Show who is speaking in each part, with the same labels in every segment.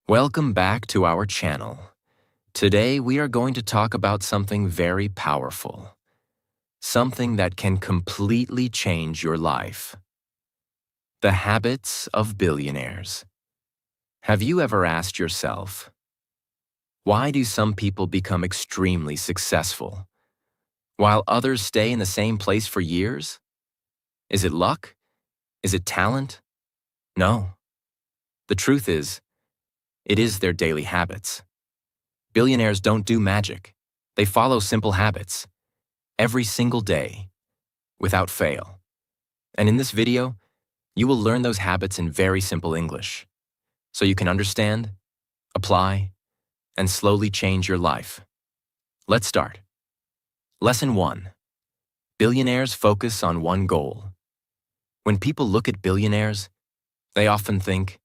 Speaker 1: Welcome back to our channel. Today we are going to talk about something very powerful. Something that can completely change your life. The habits of billionaires. Have you ever asked yourself, why do some people become extremely successful, while others stay in the same place for years? Is it luck? Is it talent? No. The truth is, it is their daily habits. Billionaires don't do magic. They follow simple habits, every single day, without fail. And in this video, you will learn those habits in very simple English, so you can understand, apply, and slowly change your life. Let's start. Lesson 1. Billionaires focus on one goal. When people look at billionaires, they often think,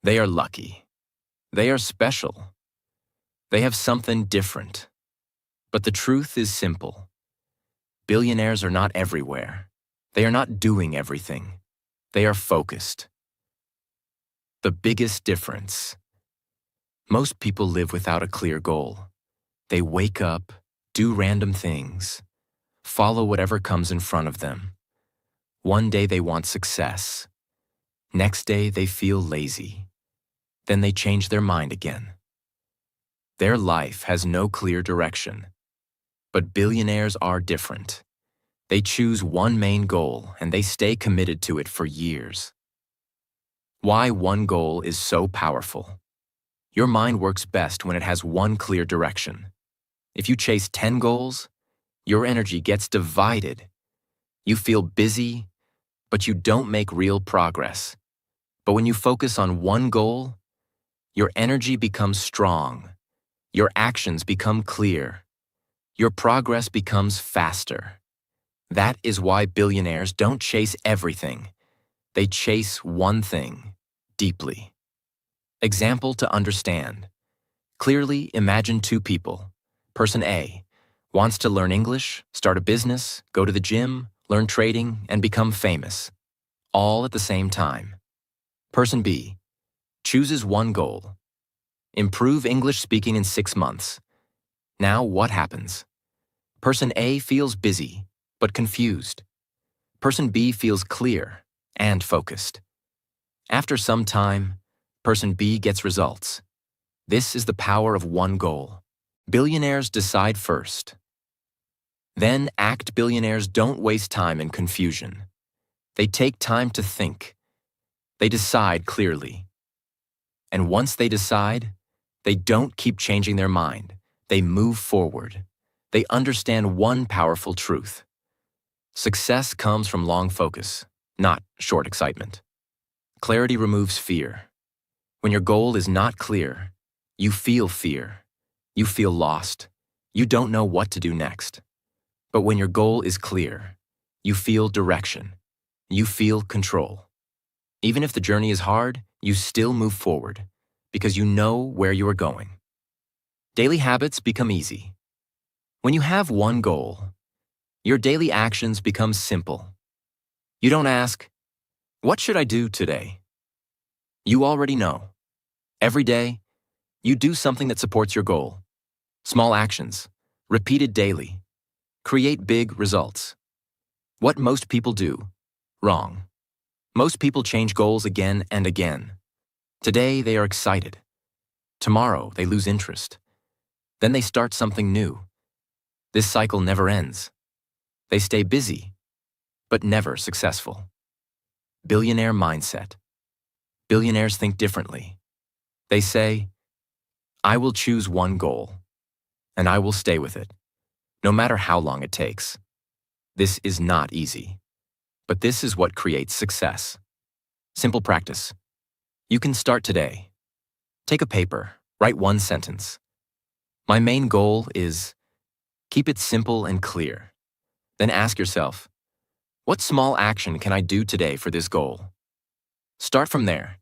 Speaker 1: they are lucky. They are special. They have something different. But the truth is simple. Billionaires are not everywhere. They are not doing everything. They are focused. The biggest difference. Most people live without a clear goal. They wake up, do random things, follow whatever comes in front of them. One day they want success. Next day they feel lazy. Then they change their mind again. Their life has no clear direction. But billionaires are different. They choose one main goal and they stay committed to it for years. Why one goal is so powerful. Your mind works best when it has one clear direction. If you chase 10 goals, your energy gets divided. You feel busy, but you don't make real progress. But when you focus on one goal, your energy becomes strong. Your actions become clear. Your progress becomes faster. That is why billionaires don't chase everything. They chase one thing, deeply. Example to understand. Clearly imagine two people. Person A wants to learn English, start a business, go to the gym, learn trading, and become famous, all at the same time. Person B chooses one goal. Improve English speaking in 6 months. Now what happens? Person A feels busy, but confused. Person B feels clear and focused. After some time, Person B gets results. This is the power of one goal. Billionaires decide first. Then act. Billionaires don't waste time in confusion. They take time to think. They decide clearly. And once they decide, they don't keep changing their mind. They move forward. They understand one powerful truth. Success comes from long focus, not short excitement. Clarity removes fear. When your goal is not clear, you feel fear. You feel lost. You don't know what to do next. But when your goal is clear, you feel direction. You feel control. Even if the journey is hard, you still move forward because you know where you are going. Daily habits become easy. When you have one goal, your daily actions become simple. You don't ask, what should I do today? You already know. Every day, you do something that supports your goal. Small actions, repeated daily, create big results. What most people do, wrong. Most people change goals again and again. Today, they are excited. Tomorrow, they lose interest. Then they start something new. This cycle never ends. They stay busy, but never successful. Billionaire mindset. Billionaires think differently. They say, I will choose one goal, and I will stay with it, no matter how long it takes. This is not easy, but this is what creates success. Simple practice. You can start today. Take a paper, write one sentence. My main goal is, keep it simple and clear. Then ask yourself, what small action can I do today for this goal? Start from there.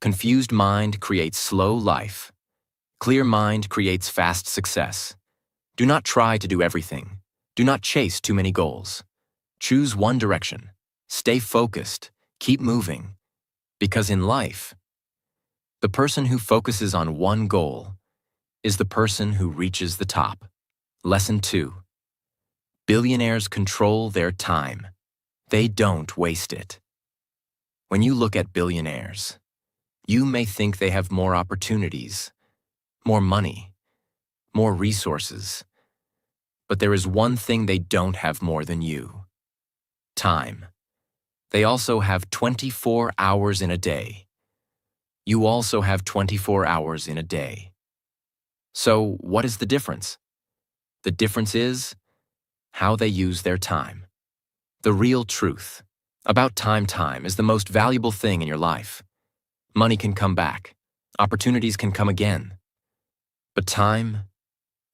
Speaker 1: Confused mind creates slow life. Clear mind creates fast success. Do not try to do everything. Do not chase too many goals. Choose one direction. Stay focused. Keep moving. Because in life, The person who focuses on one goal is the person who reaches the top. Lesson 2. Billionaires control their time. They don't waste it. When you look at billionaires, you may think they have more opportunities, more money, more resources. But there is one thing they don't have more than you: time. They also have 24 hours in a day. You also have 24 hours in a day. So, what is the difference? The difference is how they use their time. The real truth about time is the most valuable thing in your life. Money can come back. Opportunities can come again. But time,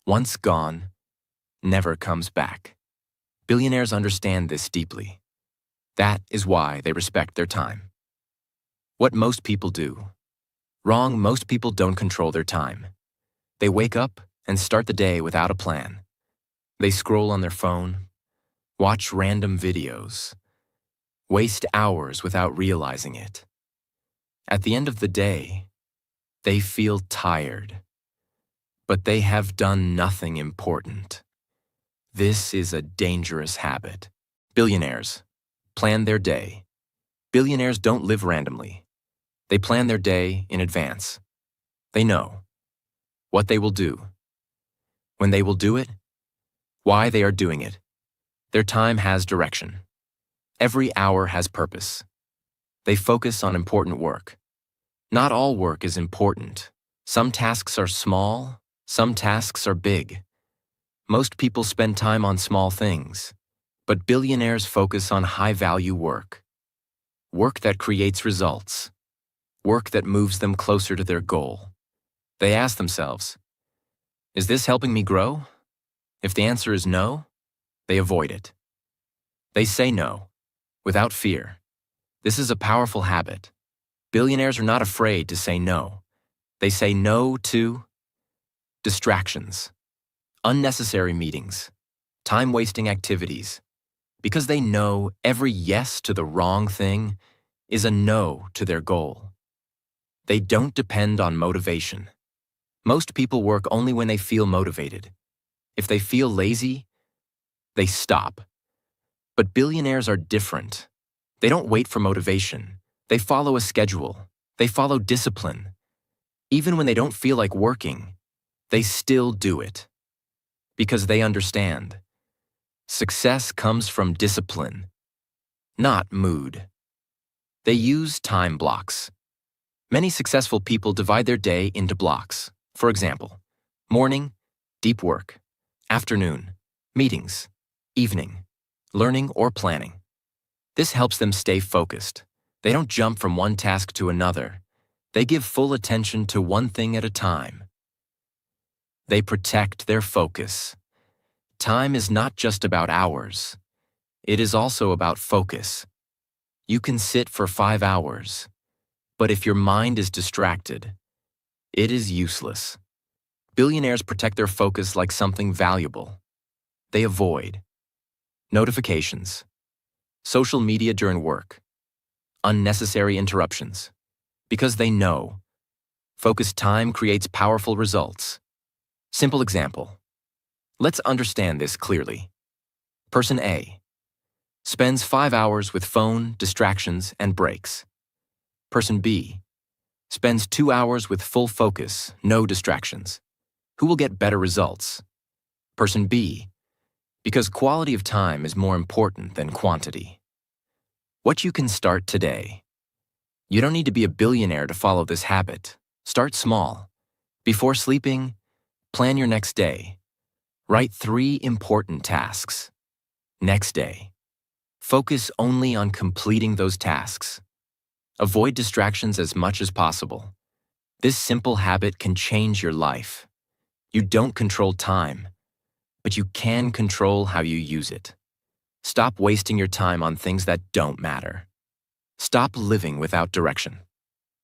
Speaker 1: once gone, never comes back. Billionaires understand this deeply. That is why they respect their time. What most people do. Wrong, most people don't control their time. They wake up and start the day without a plan. They scroll on their phone, watch random videos, waste hours without realizing it. At the end of the day, they feel tired, but they have done nothing important. This is a dangerous habit. Billionaires plan their day. Billionaires don't live randomly. They plan their day in advance. They know what they will do, when they will do it, why they are doing it. Their time has direction. Every hour has purpose. They focus on important work. Not all work is important. Some tasks are small, some tasks are big. Most people spend time on small things, but billionaires focus on high-value work. Work that creates results. Work that moves them closer to their goal. They ask themselves, is this helping me grow? If the answer is no, they avoid it. They say no, without fear. This is a powerful habit. Billionaires are not afraid to say no. They say no to distractions, unnecessary meetings, time-wasting activities, because they know every yes to the wrong thing is a no to their goal. They don't depend on motivation. Most people work only when they feel motivated. If they feel lazy, they stop. But billionaires are different. They don't wait for motivation. They follow a schedule. They follow discipline. Even when they don't feel like working, they still do it. Because they understand. Success comes from discipline, not mood. They use time blocks. Many successful people divide their day into blocks. For example, morning, deep work. Afternoon, meetings. Evening, learning or planning. This helps them stay focused. They don't jump from one task to another. They give full attention to one thing at a time. They protect their focus. Time is not just about hours. It is also about focus. You can sit for 5 hours, but if your mind is distracted, it is useless. Billionaires protect their focus like something valuable. They avoid notifications, social media during work, unnecessary interruptions, because they know focused time creates powerful results. Simple example. Let's understand this clearly. Person A spends 5 hours with phone, distractions, and breaks. Person B spends 2 hours with full focus, no distractions. Who will get better results? Person B, because quality of time is more important than quantity. What you can start today. You don't need to be a billionaire to follow this habit. Start small. Before sleeping, plan your next day. Write 3 important tasks. Next day. Focus only on completing those tasks. Avoid distractions as much as possible. This simple habit can change your life. You don't control time, but you can control how you use it. Stop wasting your time on things that don't matter. Stop living without direction.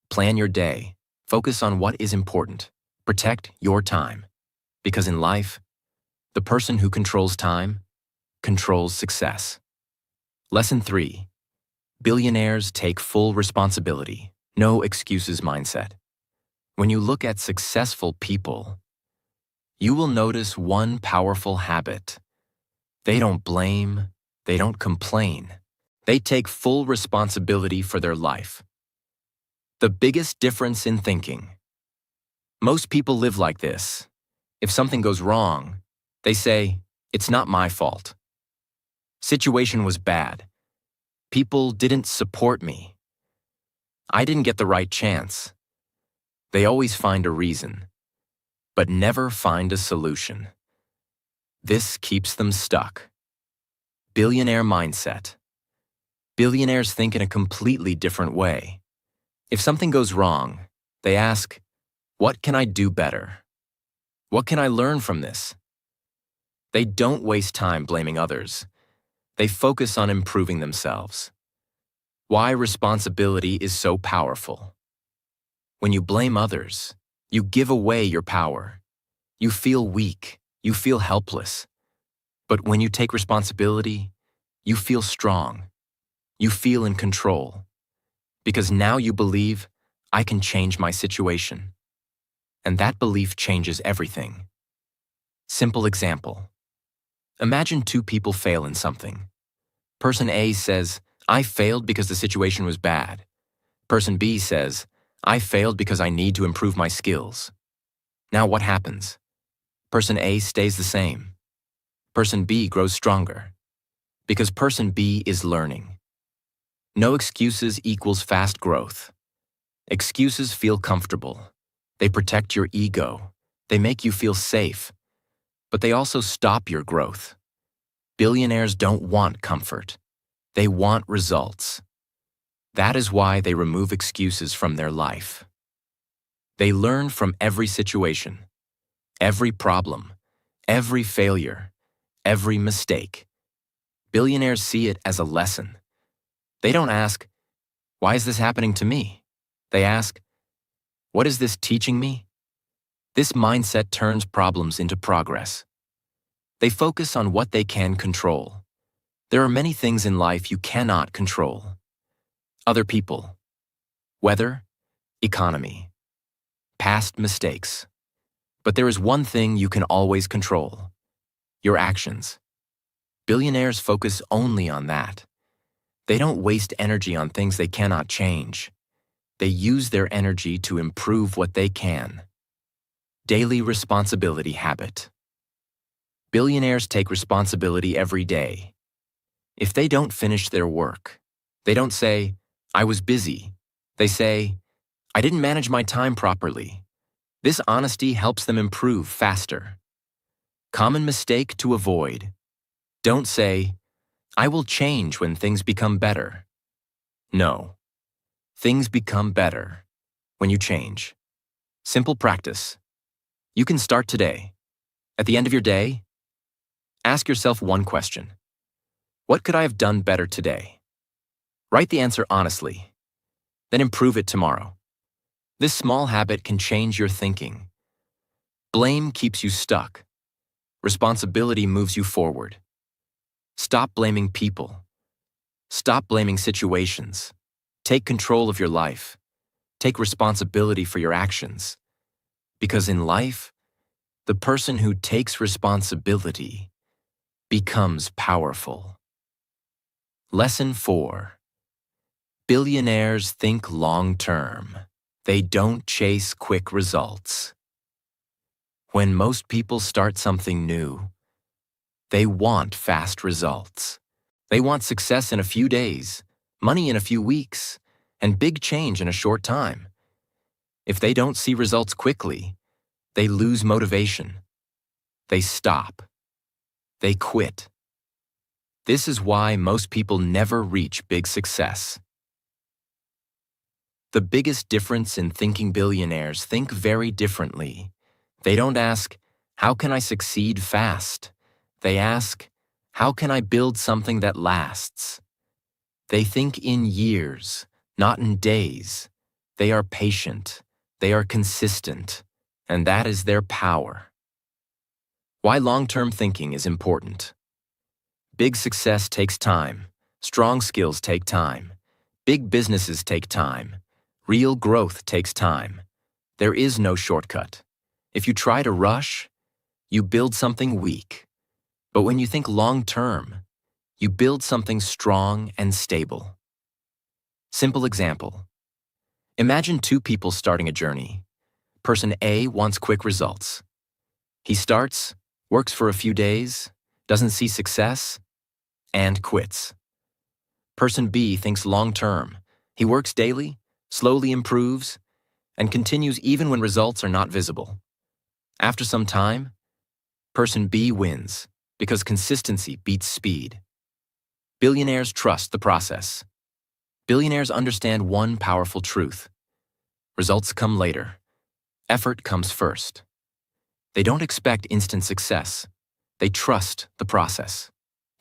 Speaker 1: Plan your day. Focus on what is important. Protect your time. Because in life, the person who controls time controls success. Lesson 3. Billionaires take full responsibility. No excuses mindset. When you look at successful people, you will notice one powerful habit. They don't blame, they don't complain. They take full responsibility for their life. The biggest difference in thinking. Most people live like this. If something goes wrong, they say, "It's not my fault. Situation was bad. People didn't support me. I didn't get the right chance." They always find a reason, but never find a solution. This keeps them stuck. Billionaire mindset. Billionaires think in a completely different way. If something goes wrong, they ask, "What can I do better? What can I learn from this?" They don't waste time blaming others. They focus on improving themselves. Why responsibility is so powerful. When you blame others, you give away your power. You feel weak. You feel helpless. But when you take responsibility, you feel strong. You feel in control. Because now you believe, "I can change my situation." And that belief changes everything. Simple example. Imagine two people fail in something. Person A says, "I failed because the situation was bad." Person B says, "I failed because I need to improve my skills." Now what happens? Person A stays the same. Person B grows stronger. Because person B is learning. No excuses equals fast growth. Excuses feel comfortable. They protect your ego. They make you feel safe. But they also stop your growth. Billionaires don't want comfort. They want results. That is why they remove excuses from their life. They learn from every situation, every problem, every failure, every mistake. Billionaires see it as a lesson. They don't ask, "Why is this happening to me?" They ask, "What is this teaching me?" This mindset turns problems into progress. They focus on what they can control. There are many things in life you cannot control. Other people, weather, economy, past mistakes. But there is one thing you can always control: your actions. Billionaires focus only on that. They don't waste energy on things they cannot change. They use their energy to improve what they can. Daily responsibility habit. Billionaires take responsibility every day. If they don't finish their work, they don't say, "I was busy." They say, "I didn't manage my time properly." This honesty helps them improve faster. Common mistake to avoid. Don't say, "I will change when things become better." No. Things become better when you change. Simple practice. You can start today. At the end of your day, ask yourself one question. What could I have done better today? Write the answer honestly. Then improve it tomorrow. This small habit can change your thinking. Blame keeps you stuck. Responsibility moves you forward. Stop blaming people. Stop blaming situations. Take control of your life. Take responsibility for your actions. Because in life, the person who takes responsibility becomes powerful. Lesson 4. Billionaires think long-term. They don't chase quick results. When most people start something new, they want fast results. They want success in a few days, money in a few weeks, and big change in a short time. If they don't see results quickly, they lose motivation. They stop. They quit. This is why most people never reach big success. The biggest difference in thinking. Billionaires think very differently. They don't ask, "How can I succeed fast?" They ask, "How can I build something that lasts?" They think in years, not in days. They are patient. They are consistent. And that is their power. Why long-term thinking is important. Big success takes time. Strong skills take time. Big businesses take time. Real growth takes time. There is no shortcut. If you try to rush, you build something weak. But when you think long-term, you build something strong and stable. Simple example. Imagine two people starting a journey. Person A wants quick results. He starts, works for a few days, doesn't see success, and quits. Person B thinks long-term. He works daily, slowly improves, and continues even when results are not visible. After some time, person B wins because consistency beats speed. Billionaires trust the process. Billionaires understand one powerful truth. Results come later. Effort comes first. They don't expect instant success. They trust the process.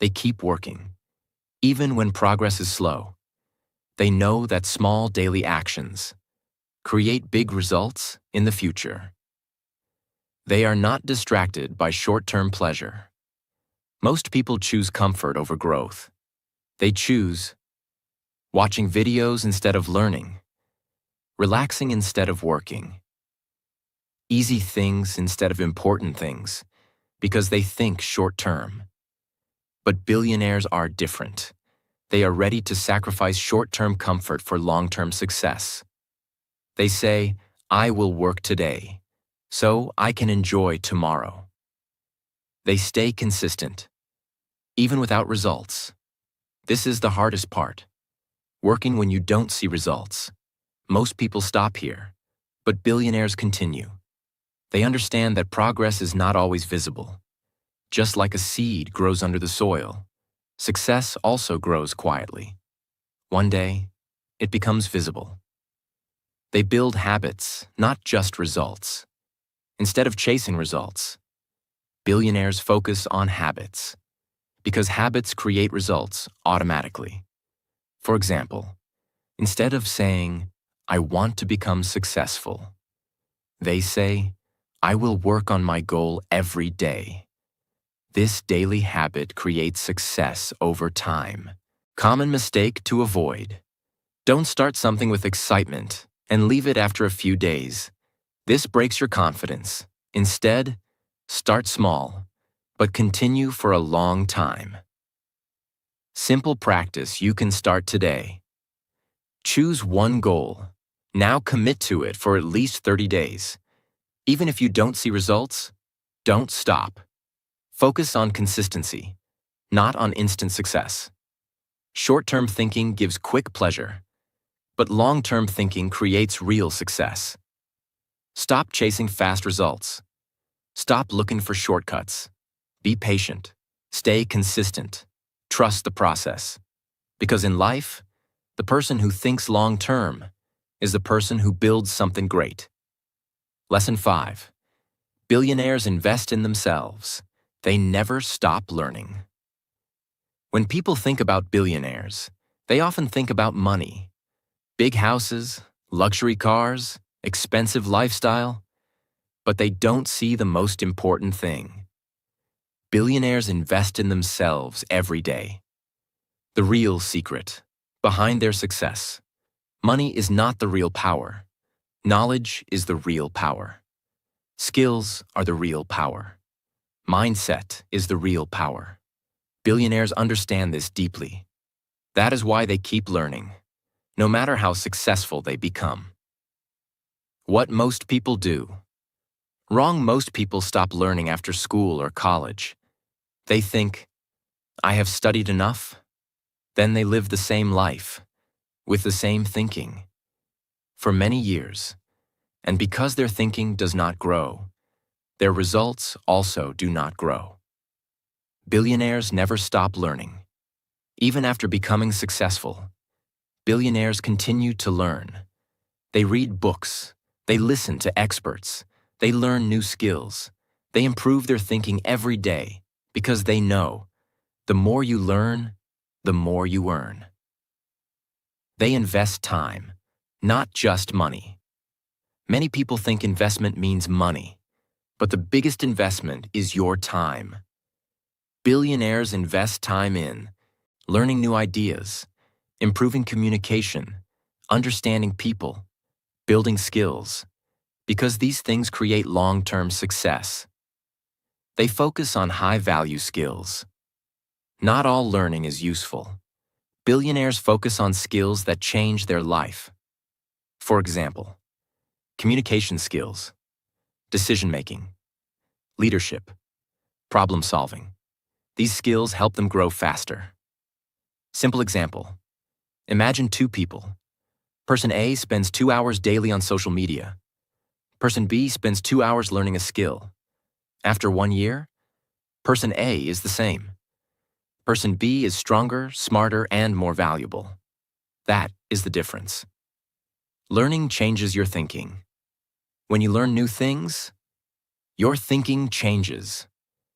Speaker 1: They keep working. Even when progress is slow, they know that small daily actions create big results in the future. They are not distracted by short-term pleasure. Most people choose comfort over growth. They choose watching videos instead of learning, relaxing instead of working, easy things instead of important things, because they think short-term. But billionaires are different. They are ready to sacrifice short-term comfort for long-term success. They say, I will work today, so I can enjoy tomorrow. They stay consistent, even without results. This is the hardest part. Working when you don't see results. Most people stop here, but billionaires continue. They understand that progress is not always visible. Just like a seed grows under the soil, success also grows quietly. One day, it becomes visible. They build habits, not just results. Instead of chasing results, billionaires focus on habits, because habits create results automatically. For example, instead of saying, I want to become successful, they say, I will work on my goal every day. This daily habit creates success over time. Common mistake to avoid. Don't start something with excitement and leave it after a few days. This breaks your confidence. Instead, start small, but continue for a long time. Simple practice you can start today. Choose one goal. Now commit to it for at least 30 days. Even if you don't see results, don't stop. Focus on consistency, not on instant success. Short-term thinking gives quick pleasure, but long-term thinking creates real success. Stop chasing fast results. Stop looking for shortcuts. Be patient. Stay consistent. Trust the process. Because in life, the person who thinks long-term is the person who builds something great. Lesson 5. Billionaires invest in themselves. They never stop learning. When people think about billionaires, they often think about money. Big houses, luxury cars, expensive lifestyle. But they don't see the most important thing. Billionaires invest in themselves every day. The real secret behind their success. Money is not the real power. Knowledge is the real power. Skills are the real power. Mindset is the real power. Billionaires understand this deeply. That is why they keep learning, no matter how successful they become. What most people do. Wrong. Most people stop learning after school or college. They think, I have studied enough. Then they live the same life, with the same thinking, for many years. And because their thinking does not grow, their results also do not grow. Billionaires never stop learning. Even after becoming successful, billionaires continue to learn. They read books. They listen to experts. They learn new skills. They improve their thinking every day because they know the more you learn, the more you earn. They invest time, not just money. Many people think investment means money, but the biggest investment is your time. Billionaires invest time in learning new ideas, improving communication, understanding people, building skills, because these things create long-term success. They focus on high-value skills. Not all learning is useful. Billionaires focus on skills that change their life. For example, communication skills, decision-making, leadership, problem-solving. These skills help them grow faster. Simple example. Imagine two people. Person A spends 2 hours daily on social media. Person B spends 2 hours learning a skill. After 1 year, person A is the same. Person B is stronger, smarter, and more valuable. That is the difference. Learning changes your thinking. When you learn new things, your thinking changes.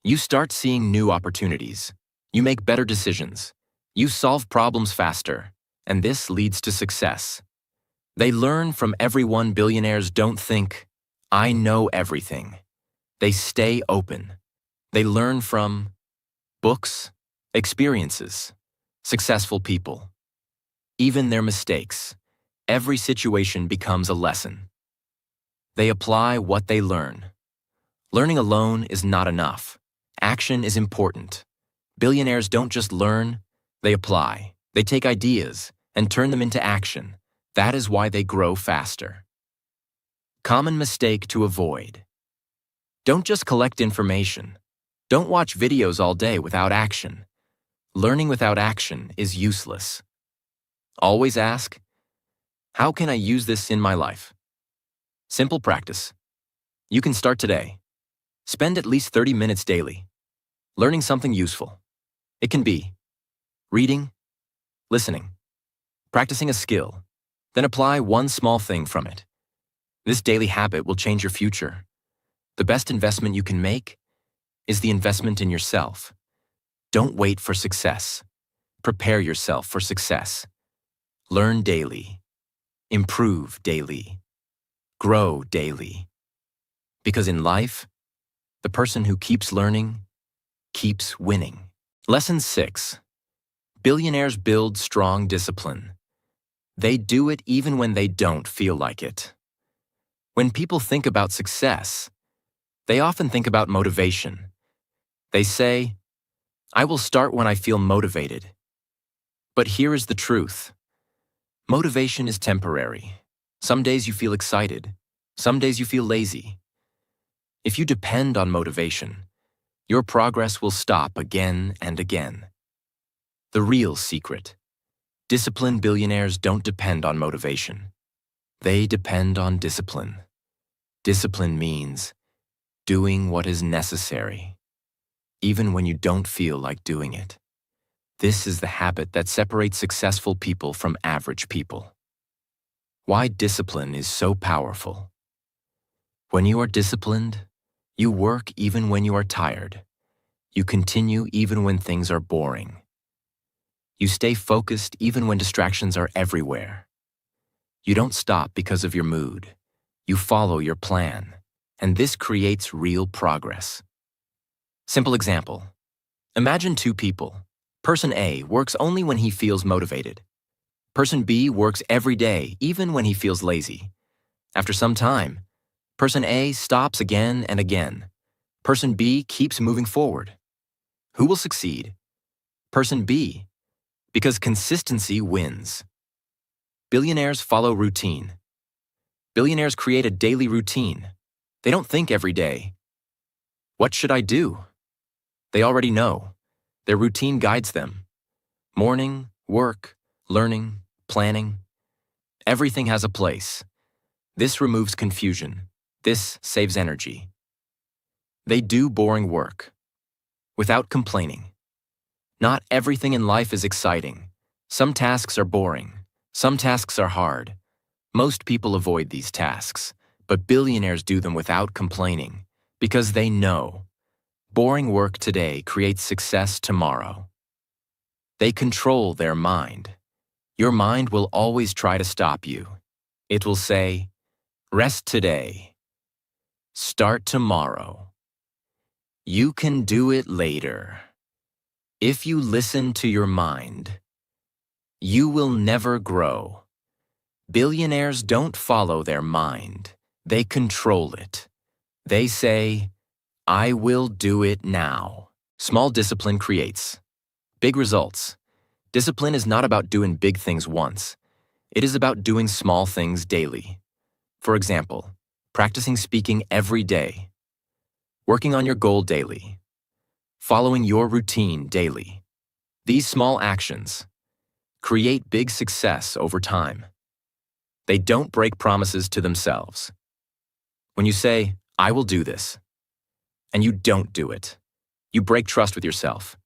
Speaker 1: You start seeing new opportunities. You make better decisions. You solve problems faster, and this leads to success. They learn from everyone. Billionaires don't think, "I know everything." They stay open. They learn from books, experiences, successful people, even their mistakes. Every situation becomes a lesson. They apply what they learn. Learning alone is not enough. Action is important. Billionaires don't just learn, they apply. They take ideas and turn them into action. That is why they grow faster. Common mistake to avoid. Don't just collect information. Don't watch videos all day without action. Learning without action is useless. Always ask, how can I use this in my life? Simple practice. You can start today. Spend at least 30 minutes daily, learning something useful. It can be reading, listening, practicing a skill, then apply one small thing from it. This daily habit will change your future. The best investment you can make is the investment in yourself. Don't wait for success. Prepare yourself for success. Learn daily. Improve daily. Grow daily. Because in life, the person who keeps learning keeps winning. Lesson 6. Billionaires build strong discipline. They do it even when they don't feel like it. When people think about success, they often think about motivation. They say, "I will start when I feel motivated." But here is the truth. Motivation is temporary. Some days you feel excited. Some days you feel lazy. If you depend on motivation, your progress will stop again and again. The real secret. Disciplined billionaires don't depend on motivation. They depend on discipline. Discipline means doing what is necessary, even when you don't feel like doing it. This is the habit that separates successful people from average people. Why discipline is so powerful. When you are disciplined, you work even when you are tired. You continue even when things are boring. You stay focused even when distractions are everywhere. You don't stop because of your mood. You follow your plan, and this creates real progress. Simple example. Imagine two people. Person A works only when he feels motivated. Person B works every day, even when he feels lazy. After some time, Person A stops again and again. Person B keeps moving forward. Who will succeed? Person B, because consistency wins. Billionaires follow routine. Billionaires create a daily routine. They don't think every day, "What should I do?" They already know. Their routine guides them. Morning, work, learning, planning. Everything has a place. This removes confusion. This saves energy. They do boring work without complaining. Not everything in life is exciting. Some tasks are boring. Some tasks are hard. Most people avoid these tasks, but billionaires do them without complaining because they know boring work today creates success tomorrow. They control their mind. Your mind will always try to stop you. It will say, "Rest today. Start tomorrow. You can do it later." If you listen to your mind, you will never grow. Billionaires don't follow their mind. They control it. They say, I will do it now. Small discipline creates big results. Discipline is not about doing big things once. It is about doing small things daily. For example, practicing speaking every day, working on your goal daily, following your routine daily. These small actions create big success over time. They don't break promises to themselves. When you say, I will do this, and you don't do it, you break trust with yourself.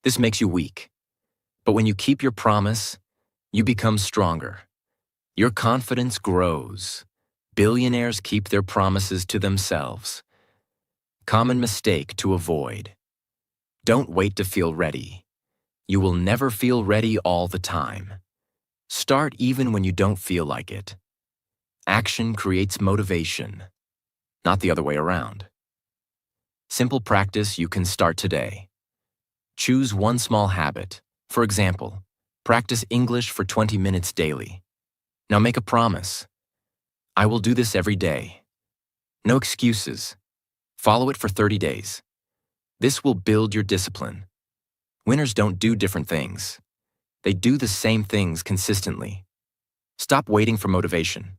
Speaker 1: This makes you weak. But when you keep your promise, you become stronger. Your confidence grows. Billionaires keep their promises to themselves. Common mistake to avoid. Don't wait to feel ready. You will never feel ready all the time. Start even when you don't feel like it. Action creates motivation, not the other way around. Simple practice you can start today. Choose one small habit. For example, practice English for 20 minutes daily. Now make a promise. I will do this every day. No excuses. Follow it for 30 days. This will build your discipline. Winners don't do different things. They do the same things consistently. Stop waiting for motivation.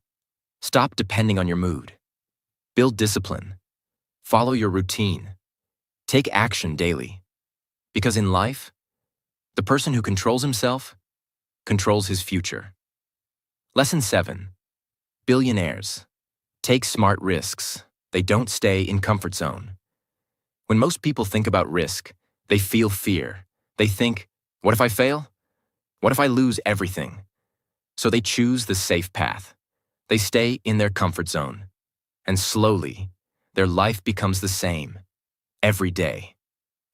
Speaker 1: Stop depending on your mood. Build discipline. Follow your routine. Take action daily. Because in life, the person who controls himself controls his future. Lesson 7. Billionaires take smart risks. They don't stay in comfort zone. When most people think about risk, they feel fear. They think, what if I fail? What if I lose everything? So they choose the safe path. They stay in their comfort zone. And slowly, their life becomes the same. Every day.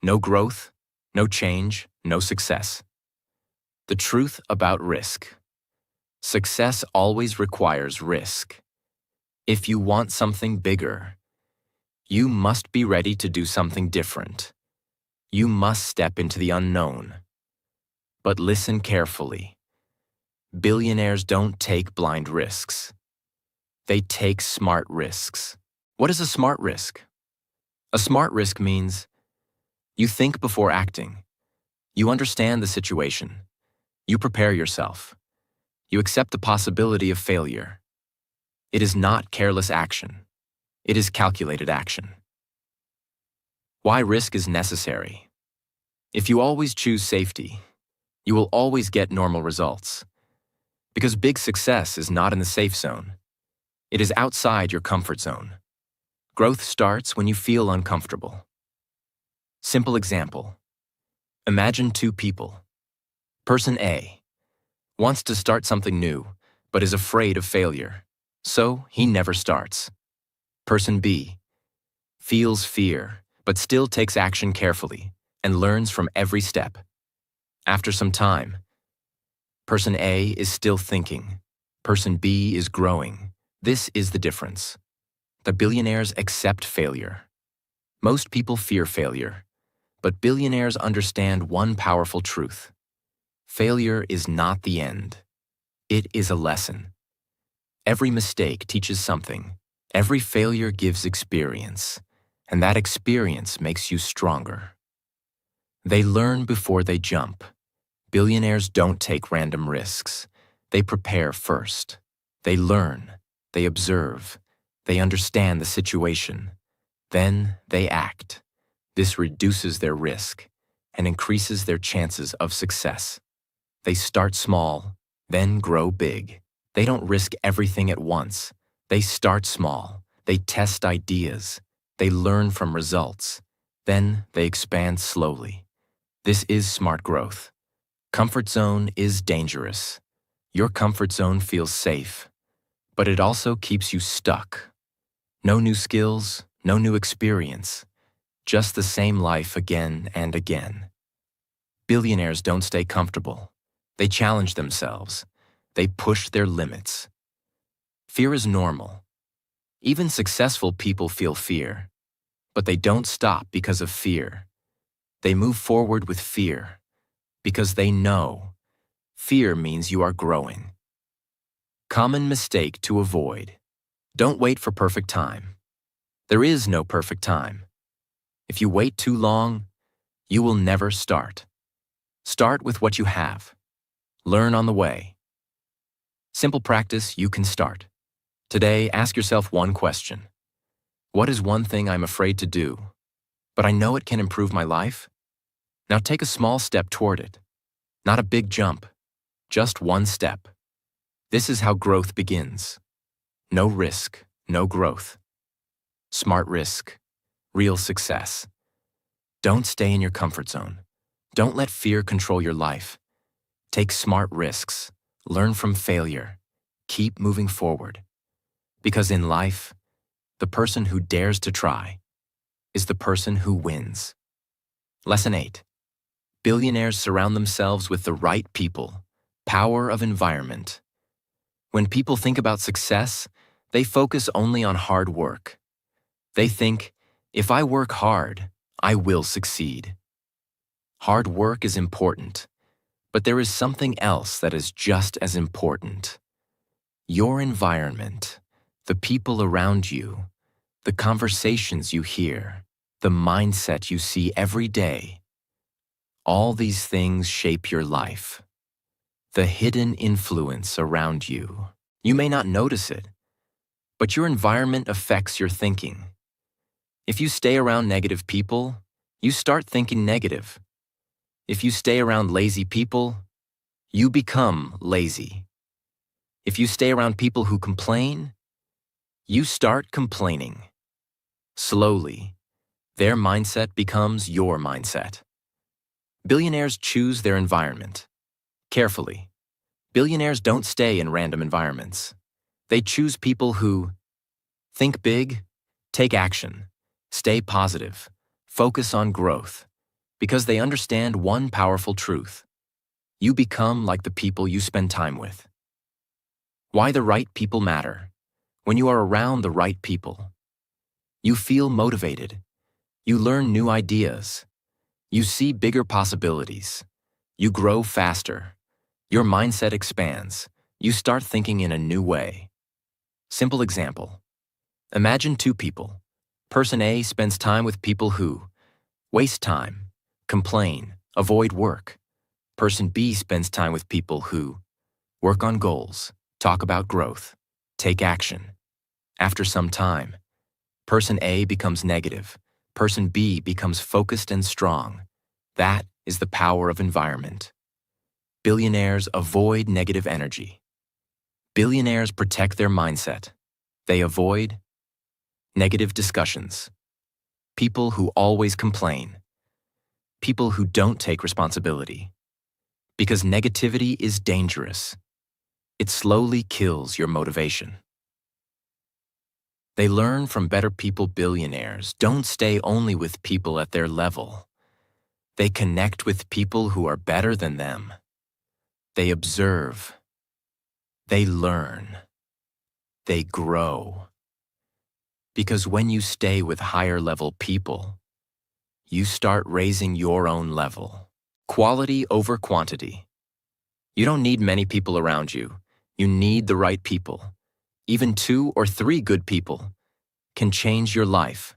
Speaker 1: No growth, no change, no success. The truth about risk. Success always requires risk. If you want something bigger, you must be ready to do something different. You must step into the unknown. But listen carefully. Billionaires don't take blind risks. They take smart risks. What is a smart risk? A smart risk means you think before acting. You understand the situation. You prepare yourself. You accept the possibility of failure. It is not careless action. It is calculated action. Why risk is necessary? If you always choose safety, you will always get normal results. Because big success is not in the safe zone. It is outside your comfort zone. Growth starts when you feel uncomfortable. Simple example. Imagine two people. Person A wants to start something new, but is afraid of failure, so he never starts. Person B feels fear, but still takes action carefully and learns from every step. After some time, Person A is still thinking. Person B is growing. This is the difference. The billionaires accept failure. Most people fear failure, but billionaires understand one powerful truth. Failure is not the end. It is a lesson. Every mistake teaches something. Every failure gives experience, and that experience makes you stronger. They learn before they jump. Billionaires don't take random risks. They prepare first. They learn. They observe. They understand the situation. Then they act. This reduces their risk and increases their chances of success. They start small, then grow big. They don't risk everything at once. They start small. They test ideas. They learn from results. Then they expand slowly. This is smart growth. Comfort zone is dangerous. Your comfort zone feels safe, but it also keeps you stuck. No new skills, no new experience, just the same life again and again. Billionaires don't stay comfortable. They challenge themselves. They push their limits. Fear is normal. Even successful people feel fear, but they don't stop because of fear. They move forward with fear because they know fear means you are growing. Common mistake to avoid. Don't wait for perfect time. There is no perfect time. If you wait too long, you will never start. Start with what you have. Learn on the way. Simple practice you can start. Today, ask yourself one question. What is one thing I'm afraid to do, but I know it can improve my life? Now take a small step toward it. Not a big jump, just one step. This is how growth begins. No risk, no growth. Smart risk, real success. Don't stay in your comfort zone. Don't let fear control your life. Take smart risks. Learn from failure. Keep moving forward. Because in life, the person who dares to try is the person who wins. Lesson 8. Billionaires surround themselves with the right people. Power of environment. When people think about success, they focus only on hard work. They think, if I work hard, I will succeed. Hard work is important, but there is something else that is just as important. Your environment, the people around you, the conversations you hear, the mindset you see every day. All these things shape your life. The hidden influence around you. You may not notice it, but your environment affects your thinking. If you stay around negative people, you start thinking negative. If you stay around lazy people, you become lazy. If you stay around people who complain, you start complaining. Slowly, their mindset becomes your mindset. Billionaires choose their environment. Carefully. Billionaires don't stay in random environments. They choose people who think big, take action, stay positive, focus on growth, because they understand one powerful truth. You become like the people you spend time with. Why the right people matter. When you are around the right people, you feel motivated. You learn new ideas. You see bigger possibilities. You grow faster. Your mindset expands. You start thinking in a new way. Simple example. Imagine two people. Person A spends time with people who waste time, complain, avoid work. Person B spends time with people who work on goals, talk about growth, take action. After some time, person A becomes negative. Person B becomes focused and strong. That is the power of environment. Billionaires avoid negative energy. Billionaires protect their mindset. They avoid negative discussions. People who always complain. People who don't take responsibility. Because negativity is dangerous. It slowly kills your motivation. They learn from better people. Billionaires don't stay only with people at their level. They connect with people who are better than them. They observe. They learn. They grow. Because when you stay with higher level people, you start raising your own level. Quality over quantity. You don't need many people around you. You need the right people. Even 2 or 3 good people can change your life.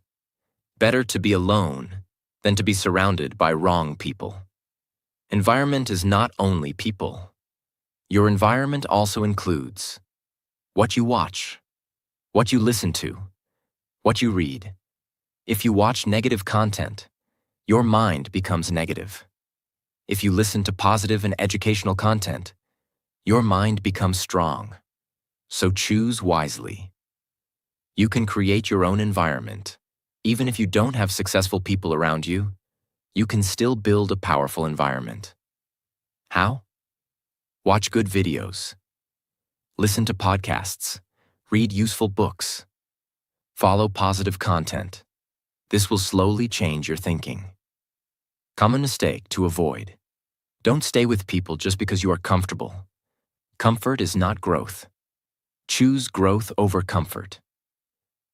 Speaker 1: Better to be alone than to be surrounded by wrong people. Environment is not only people. Your environment also includes what you watch, what you listen to, what you read. If you watch negative content, your mind becomes negative. If you listen to positive and educational content, your mind becomes strong. So choose wisely. You can create your own environment. Even if you don't have successful people around you, you can still build a powerful environment. How? Watch good videos. Listen to podcasts. Read useful books. Follow positive content. This will slowly change your thinking. Common mistake to avoid. Don't stay with people just because you are comfortable. Comfort is not growth. Choose growth over comfort.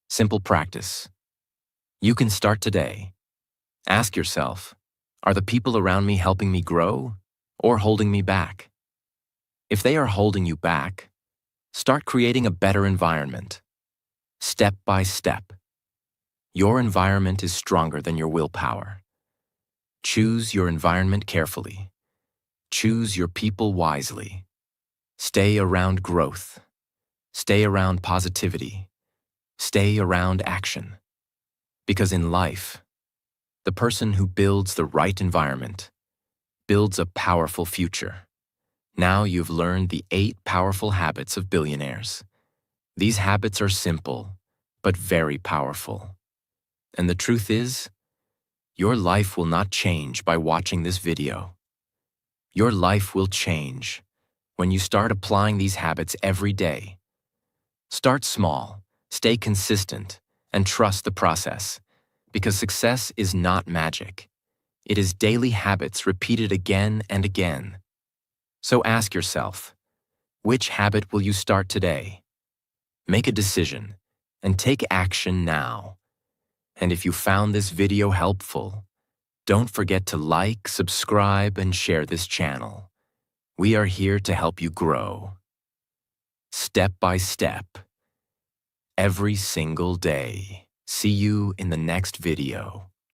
Speaker 1: Simple practice. You can start today. Ask yourself, are the people around me helping me grow or holding me back? If they are holding you back, start creating a better environment. step by step. Your environment is stronger than your willpower. Choose your environment carefully. Choose your people wisely. Stay around growth. Stay around positivity. Stay around action. Because in life, the person who builds the right environment builds a powerful future. Now you've learned the 8 powerful habits of billionaires. These habits are simple, but very powerful. And the truth is, your life will not change by watching this video. Your life will change when you start applying these habits every day. Start small, stay consistent, and trust the process, because success is not magic. It is daily habits repeated again and again. So ask yourself, which habit will you start today? Make a decision and take action now. And if you found this video helpful, don't forget to like, subscribe, and share this channel. We are here to help you grow. Step by step. Every single day. See you in the next video.